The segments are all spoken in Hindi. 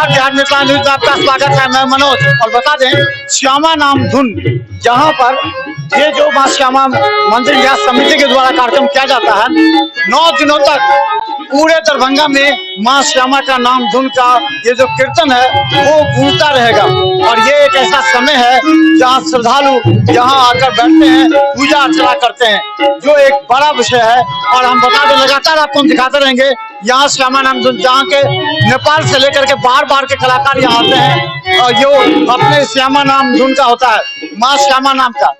नमस्कार बिहार मिथिला न्यूज में आपका स्वागत है। मैं मनोज। और बता दें, श्यामा नाम धुन जहां पर ये जो मां श्यामा मंदिर या समिति के द्वारा कार्यक्रम किया जाता है, 9 दिनों तक पूरे दरभंगा में मां श्यामा का नाम धुन का ये जो कीर्तन है वो गूंजता रहेगा। और ये एक ऐसा समय है जहां श्रद्धालु यहाँ आकर बैठते हैं, पूजा अर्चना करते हैं, जो एक बड़ा विषय है। और हम बता दें, लगातार आपको हम दिखाते रहेंगे यहाँ श्यामा नाम धुन, जहाँ के नेपाल से लेकर के बार के कलाकार यहाँ आते हैं और जो अपने श्यामा नाम धुन का होता है, माँ श्यामा नाम का।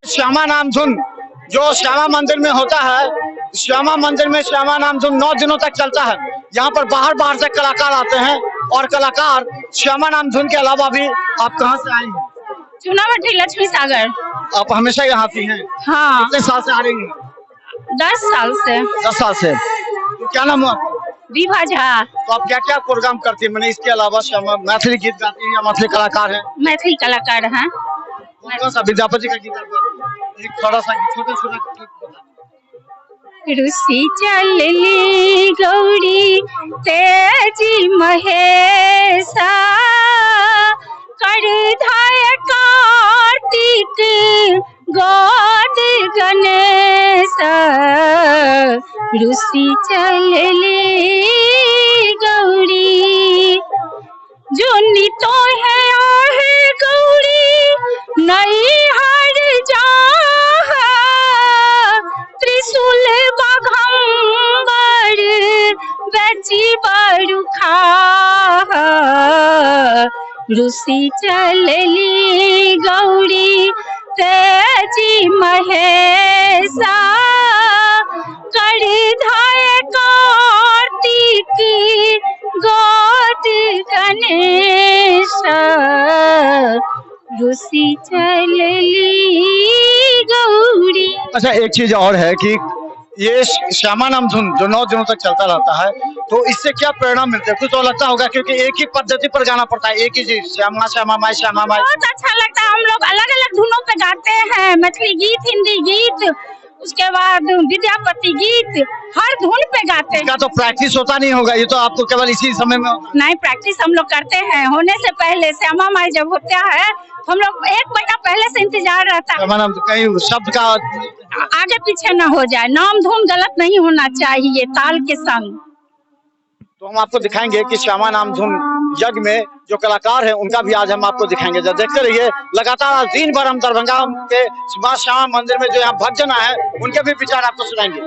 श्यामा नाम धुन जो श्यामा मंदिर में होता है, श्यामा मंदिर में श्यामा नाम धुन 9 दिनों तक चलता है। यहाँ पर बाहर से कलाकार आते हैं और कलाकार श्यामा नाम धुन के अलावा भी। आप कहाँ से आए हैं? चुनावटी लक्ष्मी सागर। आप हमेशा यहाँ आती हैं? हाँ। कितने साल से आ रही हैं? 10 साल से। 10 साल से। तो क्या नाम हुआ? विभा झा। तो आप क्या क्या प्रोग्राम करती हैं? मैंने इसके अलावा श्यामा मैथिली गीत गाती हैं या मैथिली कलाकार हैं? मैथिली कलाकार हैं। कौन सा विद्यापति का गीत आप गाती हैं? एक थोड़ा सा छोटा छोटा। रुसी चलली गौरी तेजी महेशा कर धाय कार्तिक गोद गणेश। रुसी चलली गौरी जोनी तो है गौरी नहीं हर जा त्रिशूल बघम्बर बेची बड़ू खा। रुसी चलली गौरी तेजी महेशा कर धाय कार्तिक गोद गणेश। रुसी चलली गौरी। अच्छा, एक चीज और है कि ये श्यामा नाम धुन जो 9 दिनों तक चलता रहता है, तो इससे क्या प्रेरणा मिलती है? कुछ तो लगता होगा क्योंकि एक ही पद्धति पर गाना पड़ता है, एक ही चीज श्यामा श्यामा माई श्यामा माई। बहुत अच्छा लगता है। हम लोग अलग अलग धुनों पे गाते हैं, मैथिली गीत, हिंदी गीत, उसके बाद विद्यापति गीत, हर धुन पे गाते हैं। इसका तो प्रैक्टिस होता नहीं होगा, ये तो आपको केवल इसी समय में होता है। नहीं, प्रैक्टिस हम लोग करते हैं। होने से पहले श्यामा माई जब होता है तो हम लोग 1 महीना पहले से इंतजार रहता है। श्यामा नाम कहीं शब्द का आगे पीछे न हो जाए, नाम धुन गलत नहीं होना चाहिए, ताल के संग। तो हम आपको दिखाएंगे कि श्यामा नाम धुन यज्ञ में जो कलाकार हैं उनका भी आज हम आपको दिखाएंगे। जब देखते रहिए लगातार दिन भर हम दरभंगा के मां श्यामा मंदिर में जो यहाँ भक्त जन है उनके भी विचार आपको सुनाएंगे।